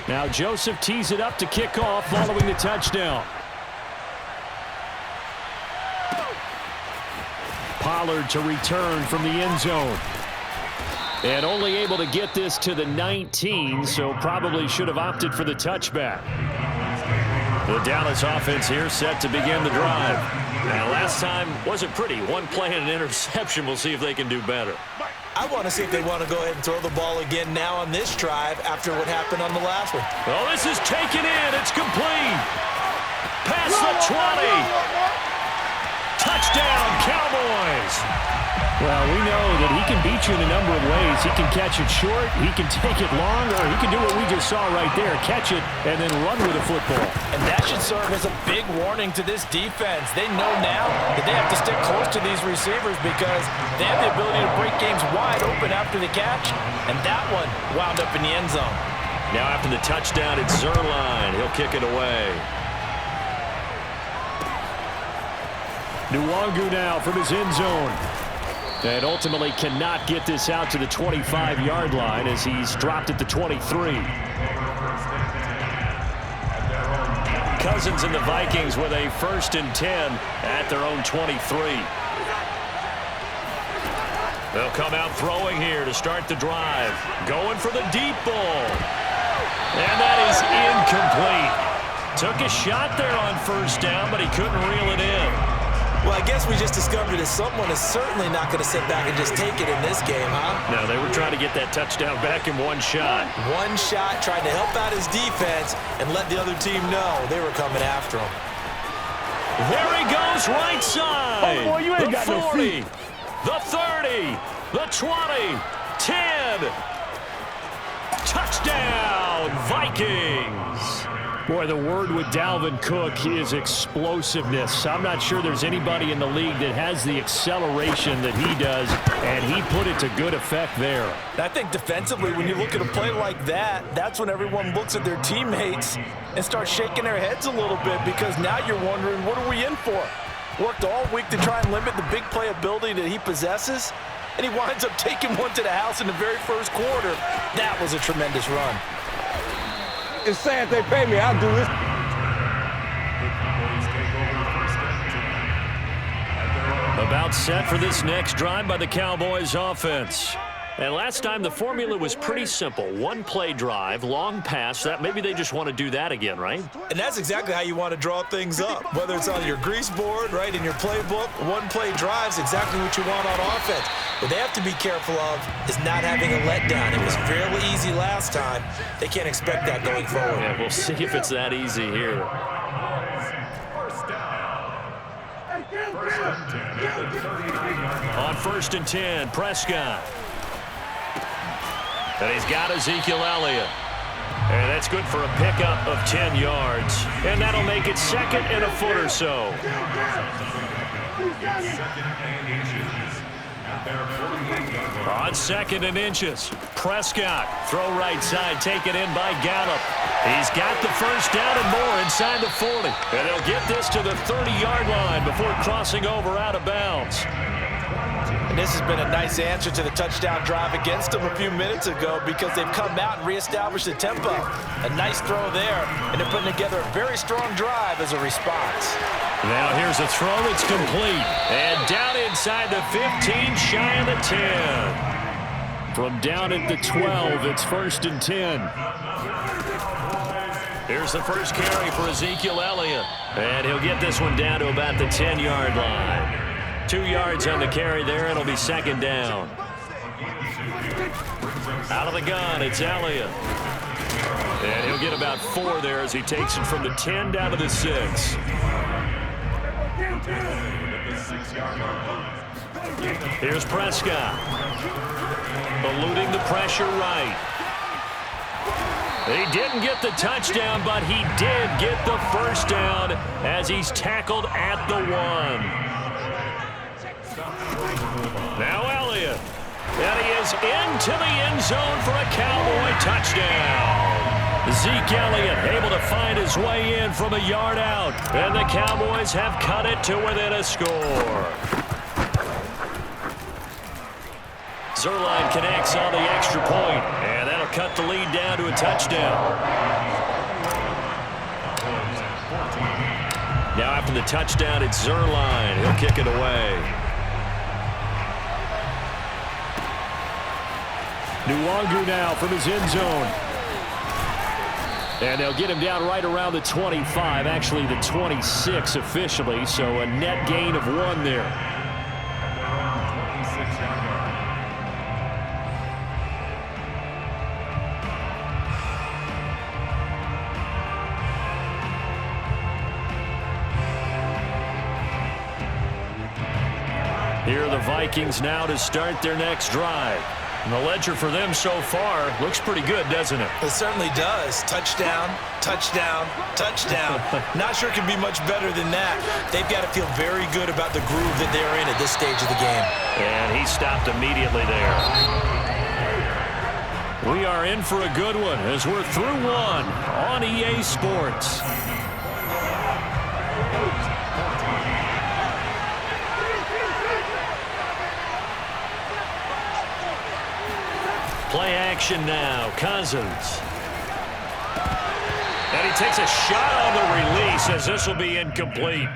Now Joseph tees it up to kick off following the touchdown. Pollard to return from the end zone. And only able to get this to the 19, so probably should have opted for the touchback. The Dallas offense here set to begin the drive. Now, last time wasn't pretty. One play and an interception. We'll see if they can do better. I want to see if they want to go ahead and throw the ball again now on this drive after what happened on the last one. Well, this is taken in. It's complete. Past the 20. Touchdown, Cowboys. Well, we know that he can beat you in a number of ways. He can catch it short, he can take it long, or he can do what we just saw right there, catch it and then run with the football. And that should serve as a big warning to this defense. They know now that they have to stick close to these receivers because they have the ability to break games wide open after the catch, and that one wound up in the end zone. Now after the touchdown, it's Zerline. He'll kick it away. Nwangu now from his end zone. And ultimately cannot get this out to the 25-yard line as he's dropped at the 23. Cousins and the Vikings with a 1st and 10 at their own 23. They'll come out throwing here to start the drive. Going for the deep ball. And that is incomplete. Took a shot there on 1st down, but he couldn't reel it in. Well, I guess we just discovered that someone is certainly not going to sit back and just take it in this game, huh? No, they were trying to get that touchdown back in one shot. One shot, trying to help out his defense and let the other team know they were coming after him. There he goes, right side. Oh, boy, you ain't got no feet. The 30, the 20, 10. Touchdown, Vikings. Boy, the word with Dalvin Cook is explosiveness. I'm not sure there's anybody in the league that has the acceleration that he does, and he put it to good effect there. I think defensively, when you look at a play like that, that's when everyone looks at their teammates and starts shaking their heads a little bit because now you're wondering, what are we in for? Worked all week to try and limit the big play ability that he possesses, and he winds up taking one to the house in the very first quarter. That was a tremendous run. It's sad they pay me. I'll do this. About set for this next drive by the Cowboys offense. And last time the formula was pretty simple. One play drive, long pass. That maybe they just want to do that again, right? And that's exactly how you want to draw things up. Whether it's on your grease board, right, in your playbook, one play drive's exactly what you want on offense. What they have to be careful of is not having a letdown. It was fairly easy last time. They can't expect that going forward. Yeah, we'll see if it's that easy here. On 1st and 10, Prescott. And he's got Ezekiel Elliott. And that's good for a pickup of 10 yards. And that'll make it 2nd and a foot or so. On 2nd and inches, Prescott. Throw right side, taken in by Gallup. He's got the 1st down and more inside the 40. And they'll get this to the 30-yard line before crossing over out of bounds. And this has been a nice answer to the touchdown drive against them a few minutes ago because they've come out and reestablished the tempo. A nice throw there, and they're putting together a very strong drive as a response. Now here's a throw that's complete. And down inside the 15, shy of the 10. From down at the 12, it's 1st and 10. Here's the first carry for Ezekiel Elliott. And he'll get this one down to about the 10-yard line. 2 yards on the carry there. It'll be 2nd down. Out of the gun, it's Elliott. And he'll get about 4 there as he takes it from the 10 down to the 6. Here's Prescott. Eluding the pressure right. He didn't get the touchdown, but he did get the 1st down as he's tackled at the 1. Now Elliott. And he is into the end zone for a Cowboy touchdown. Zeke Elliott able to find his way in from a yard out. And the Cowboys have cut it to within a score. Zerline connects on the extra point. And that'll cut the lead down to a touchdown. Now after the touchdown, it's Zerline. He'll kick it away. Nwangu now from his end zone. And they'll get him down right around the 25, actually the 26 officially, so a net gain of 1 there. Here are the Vikings now to start their next drive. And the ledger for them so far looks pretty good, doesn't it? It certainly does. Touchdown, touchdown, touchdown. Not sure it can be much better than that. They've got to feel very good about the groove that they're in at this stage of the game. And he stopped immediately there. We are in for a good one as we're through one on EA Sports. Play action now. Cousins. And he takes a shot on the release as this will be incomplete.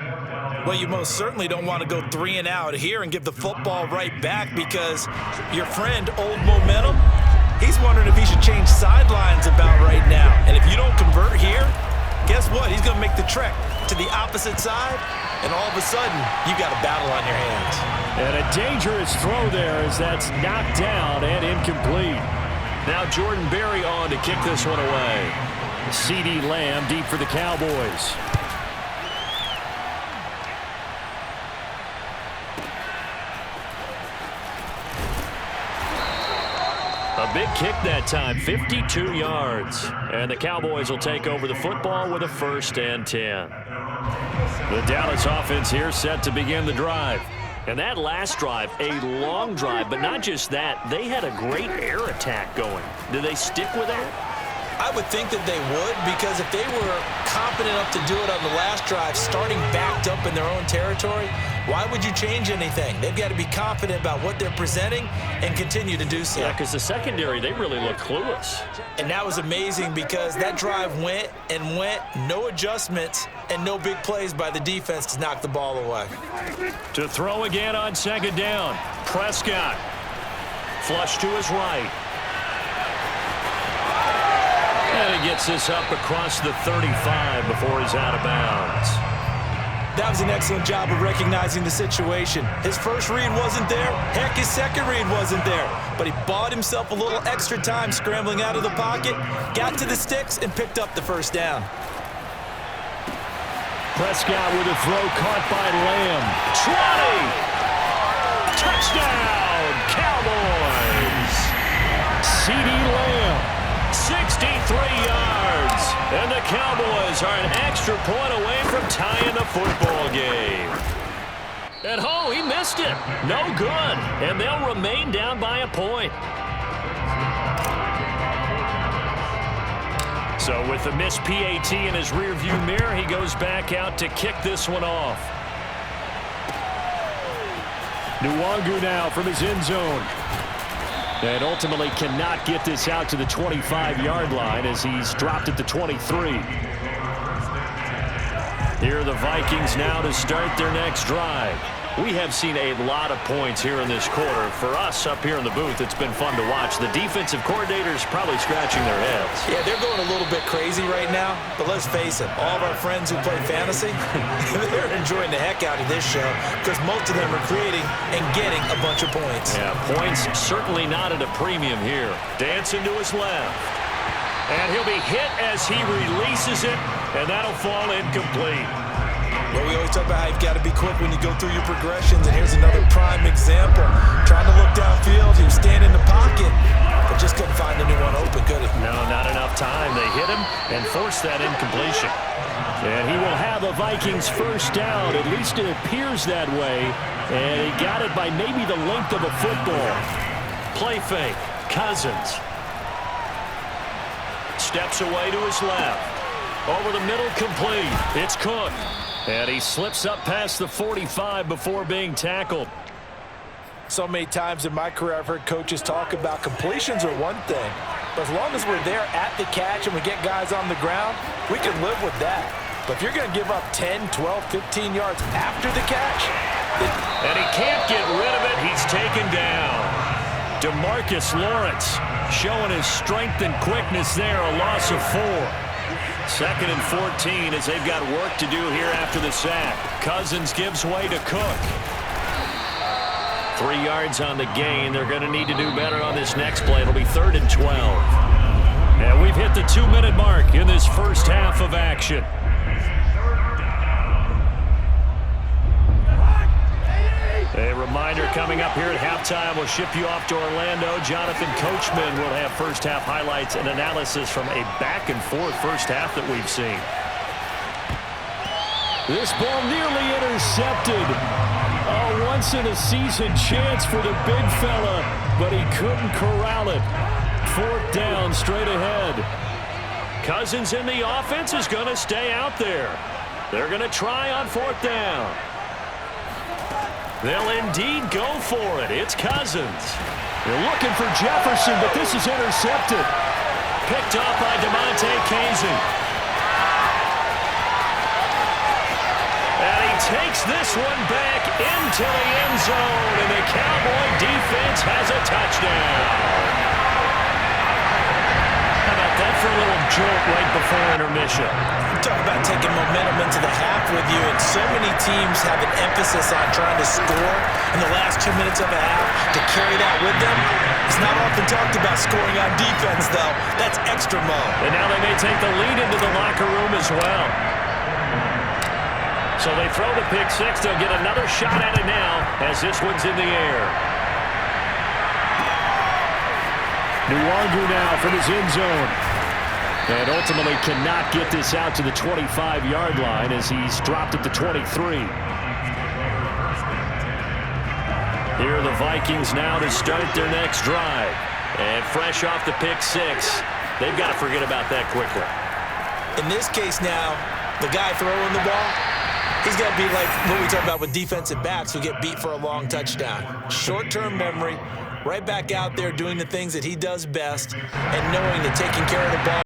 Well, you most certainly don't want to go 3 and out here and give the football right back because your friend, Old Momentum, he's wondering if he should change sidelines about right now. And if you don't convert here, guess what? He's going to make the trek to the opposite side, and all of a sudden, you got a battle on your hands. And a dangerous throw there as that's knocked down and incomplete. Now Jordan Berry on to kick this one away. CeeDee Lamb deep for the Cowboys. A big kick that time, 52 yards. And the Cowboys will take over the football with a 1st and 10. The Dallas offense here set to begin the drive. And that last drive, a long drive, but not just that. They had a great air attack going. Do they stick with that? I would think that they would, because if they were confident enough to do it on the last drive, starting backed up in their own territory, why would you change anything? They've got to be confident about what they're presenting and continue to do so. Yeah, because the secondary, they really look clueless. And that was amazing because that drive went and went, no adjustments, and no big plays by the defense to knock the ball away. To throw again on 2nd down, Prescott. Flush to his right. And he gets this up across the 35 before he's out of bounds. That was an excellent job of recognizing the situation. His first read wasn't there. Heck, his second read wasn't there. But he bought himself a little extra time scrambling out of the pocket, got to the sticks, and picked up the 1st down. Prescott with a throw caught by Lamb. 20! Touchdown, Cowboys! CeeDee Lamb. 63 yards, and the Cowboys are an extra point away from tying the football game. And oh, he missed it. No good, and they'll remain down by a point. So with the missed PAT in his rearview mirror, he goes back out to kick this one off. Nwangu now from his end zone. And ultimately cannot get this out to the 25-yard line as he's dropped at the 23. Here are the Vikings now to start their next drive. We have seen a lot of points here in this quarter. For us up here in the booth, it's been fun to watch. The defensive coordinators probably scratching their heads. Yeah, they're going a little bit crazy right now, but let's face it, all of our friends who play fantasy, they're enjoying the heck out of this show because most of them are creating and getting a bunch of points. Yeah, points certainly not at a premium here. Dancing to his left. And he'll be hit as he releases it, and that'll fall incomplete. Well, we always talk about how you've got to be quick when you go through your progressions, and here's another prime example. Trying to look downfield, he was standing in the pocket, but just couldn't find anyone open, could he? No, not enough time. They hit him and forced that incompletion. And he will have a Vikings 1st down. At least it appears that way. And he got it by maybe the length of a football. Play fake. Cousins. Steps away to his left. Over the middle, complete. It's Cook. And he slips up past the 45 before being tackled. So many times in my career I've heard coaches talk about completions are one thing, But as long as we're there at the catch and we get guys on the ground, we can live with that. But if you're going to give up 10, 12, 15 yards after the catch... And he can't get rid of it. He's taken down. DeMarcus Lawrence showing his strength and quickness there, a loss of 4. 2nd and 14 as they've got work to do here after the sack. Cousins gives way to Cook. 3 yards on the gain. They're going to need to do better on this next play. It'll be 3rd and 12. And we've hit the 2-minute mark in this first half of action. A reminder coming up here at halftime. We'll ship you off to Orlando. Jonathan Coachman will have first half highlights and analysis from a back-and-forth first half that we've seen. This ball nearly intercepted. A once-in-a-season chance for the big fella, but he couldn't corral it. 4th down, straight ahead. Cousins in the offense is going to stay out there. They're going to try on 4th down. They'll indeed go for it. It's Cousins. They're looking for Jefferson, but this is intercepted. Picked off by DeMonte Casey. And he takes this one back into the end zone, and the Cowboy defense has a touchdown. How about that for a little jolt right before intermission? Talk about taking momentum into the half with you, and so many teams have an emphasis on trying to score in the last 2 minutes of a half to carry that with them. It's not often talked about scoring on defense, though. That's extra mode. And now they may take the lead into the locker room as well. So they throw the pick six. They'll get another shot at it now as this one's in the air. Nwangu now from his end zone. And ultimately cannot get this out to the 25-yard line as he's dropped at the 23. Here are the Vikings now to start their next drive. And fresh off the pick six, they've got to forget about that quickly. In this case now, the guy throwing the ball, he's got to be like what we talk about with defensive backs who get beat for a long touchdown. Short-term memory, right back out there doing the things that he does best and knowing that taking care of the ball